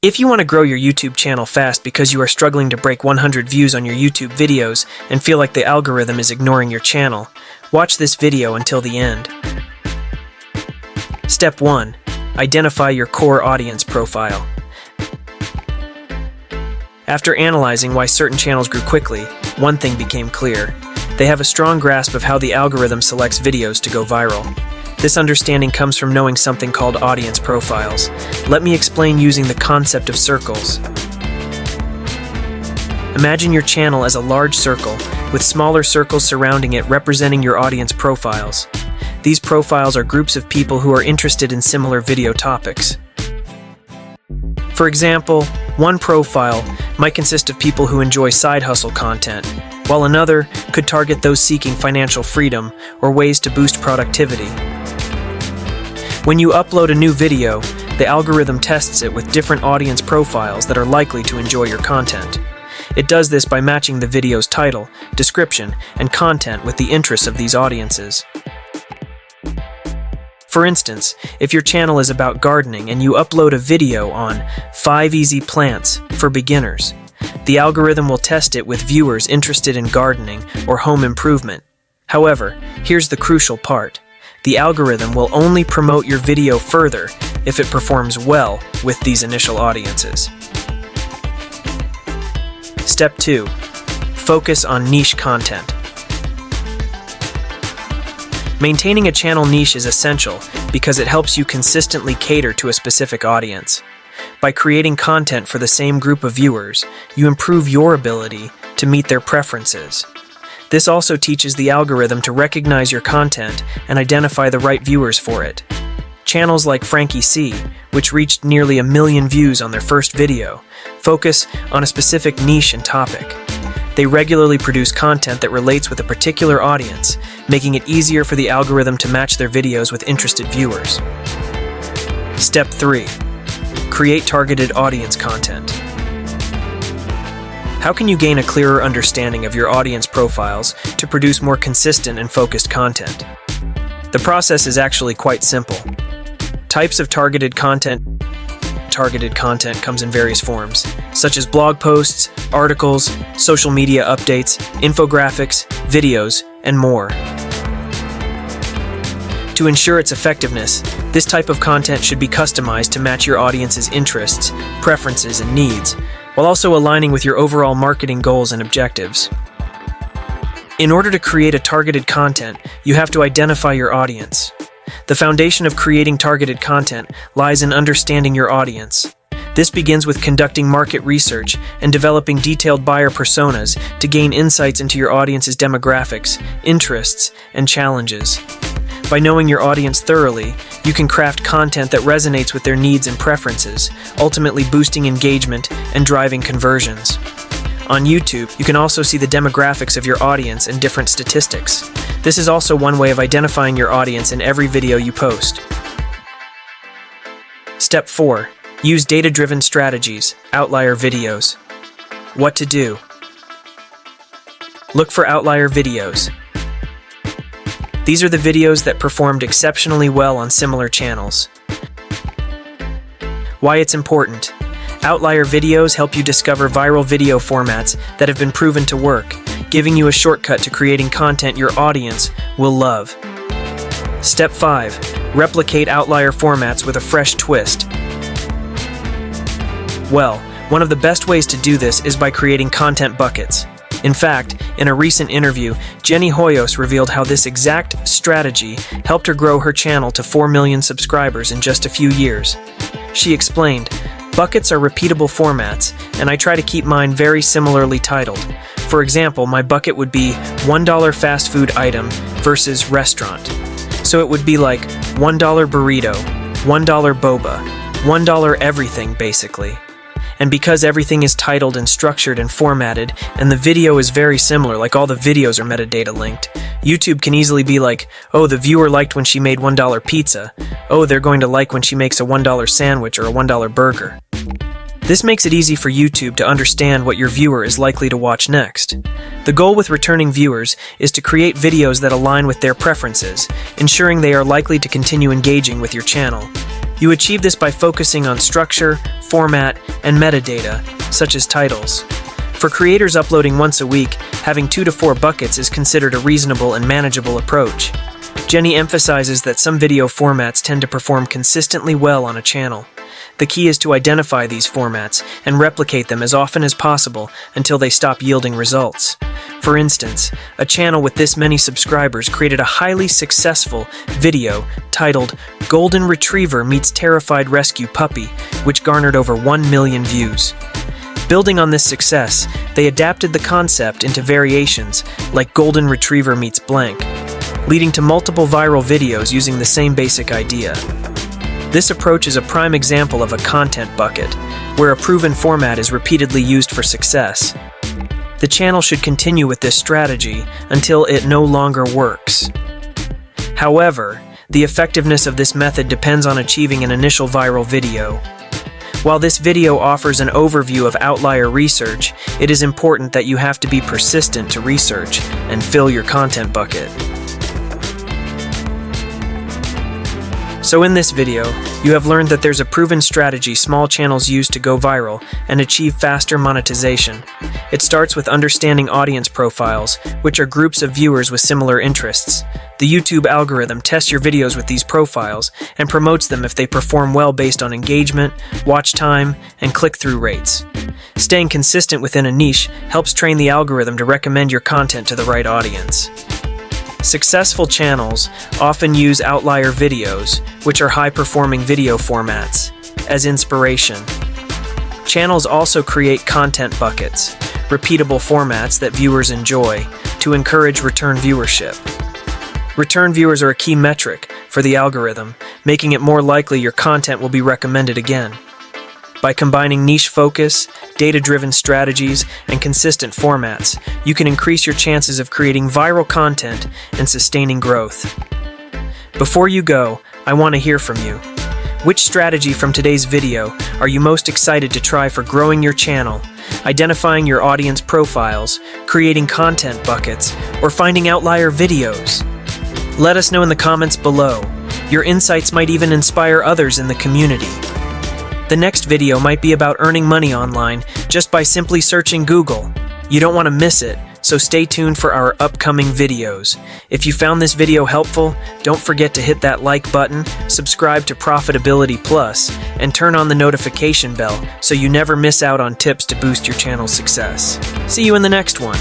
If you want to grow your YouTube channel fast because you are struggling to break 100 views on your YouTube videos and feel like the algorithm is ignoring your channel, watch this video until the end. Step 1. Identify your core audience profile. After analyzing why certain channels grew quickly, one thing became clear. They have a strong grasp of how the algorithm selects videos to go viral. This understanding comes from knowing something called audience profiles. Let me explain using the concept of circles. Imagine your channel as a large circle, with smaller circles surrounding it representing your audience profiles. These profiles are groups of people who are interested in similar video topics. For example, one profile might consist of people who enjoy side hustle content, while another could target those seeking financial freedom or ways to boost productivity. When you upload a new video, the algorithm tests it with different audience profiles that are likely to enjoy your content. It does this by matching the video's title, description, and content with the interests of these audiences. For instance, if your channel is about gardening and you upload a video on 5 easy plants for beginners, the algorithm will test it with viewers interested in gardening or home improvement. However, here's the crucial part. The algorithm will only promote your video further if it performs well with these initial audiences. Step 2. Focus on niche content. Maintaining a channel niche is essential because it helps you consistently cater to a specific audience. By creating content for the same group of viewers, you improve your ability to meet their preferences. This also teaches the algorithm to recognize your content and identify the right viewers for it. Channels like Frankie C, which reached nearly 1 million views on their first video, focus on a specific niche and topic. They regularly produce content that relates with a particular audience, making it easier for the algorithm to match their videos with interested viewers. Step 3. Create targeted audience content. How can you gain a clearer understanding of your audience profiles to produce more consistent and focused content? The process is actually quite simple. Types of targeted content. Targeted content comes in various forms, such as blog posts, articles, social media updates, infographics, videos, and more. To ensure its effectiveness, this type of content should be customized to match your audience's interests, preferences, and needs, while also aligning with your overall marketing goals and objectives. In order to create a targeted content, you have to identify your audience. The foundation of creating targeted content lies in understanding your audience. This begins with conducting market research and developing detailed buyer personas to gain insights into your audience's demographics, interests, and challenges. By knowing your audience thoroughly, you can craft content that resonates with their needs and preferences, ultimately boosting engagement and driving conversions. On YouTube, you can also see the demographics of your audience and different statistics. This is also one way of identifying your audience in every video you post. Step 4. Use data-driven strategies, outlier videos. What to do? Look for outlier videos. These are the videos that performed exceptionally well on similar channels. Why it's important. Outlier videos help you discover viral video formats that have been proven to work, giving you a shortcut to creating content your audience will love. Step 5. Replicate outlier formats with a fresh twist. Well, one of the best ways to do this is by creating content buckets. In fact, in a recent interview, Jenny Hoyos revealed how this exact strategy helped her grow her channel to 4 million subscribers in just a few years. She explained, "Buckets are repeatable formats, and I try to keep mine very similarly titled. For example, my bucket would be $1 fast food item versus restaurant. So it would be like $1 burrito, $1 boba, $1 everything basically. And because everything is titled and structured and formatted, and the video is very similar, like all the videos are metadata linked, YouTube can easily be like, oh, the viewer liked when she made $1 pizza. Oh, they're going to like when she makes a $1 sandwich or a $1 burger." This makes it easy for YouTube to understand what your viewer is likely to watch next. The goal with returning viewers is to create videos that align with their preferences, ensuring they are likely to continue engaging with your channel. You achieve this by focusing on structure, format, and metadata, such as titles. For creators uploading once a week, having 2 to 4 buckets is considered a reasonable and manageable approach. Jenny emphasizes that some video formats tend to perform consistently well on a channel. The key is to identify these formats and replicate them as often as possible until they stop yielding results. For instance, a channel with this many subscribers created a highly successful video titled "Golden Retriever Meets Terrified Rescue Puppy," which garnered over 1 million views. Building on this success, they adapted the concept into variations like "Golden Retriever Meets Blank," leading to multiple viral videos using the same basic idea. This approach is a prime example of a content bucket, where a proven format is repeatedly used for success. The channel should continue with this strategy until it no longer works. However, the effectiveness of this method depends on achieving an initial viral video. While this video offers an overview of outlier research, it is important that you have to be persistent to research and fill your content bucket. So in this video, you have learned that there's a proven strategy small channels use to go viral and achieve faster monetization. It starts with understanding audience profiles, which are groups of viewers with similar interests. The YouTube algorithm tests your videos with these profiles and promotes them if they perform well based on engagement, watch time, and click-through rates. Staying consistent within a niche helps train the algorithm to recommend your content to the right audience. Successful channels often use outlier videos, which are high-performing video formats, as inspiration. Channels also create content buckets, repeatable formats that viewers enjoy, to encourage return viewership. Return viewers are a key metric for the algorithm, making it more likely your content will be recommended again. By combining niche focus, data-driven strategies, and consistent formats, you can increase your chances of creating viral content and sustaining growth. Before you go, I want to hear from you. Which strategy from today's video are you most excited to try for growing your channel, identifying your audience profiles, creating content buckets, or finding outlier videos? Let us know in the comments below. Your insights might even inspire others in the community. The next video might be about earning money online just by simply searching Google. You don't want to miss it, so stay tuned for our upcoming videos. If you found this video helpful, don't forget to hit that like button, subscribe to Profitability Plus, and turn on the notification bell so you never miss out on tips to boost your channel's success. See you in the next one.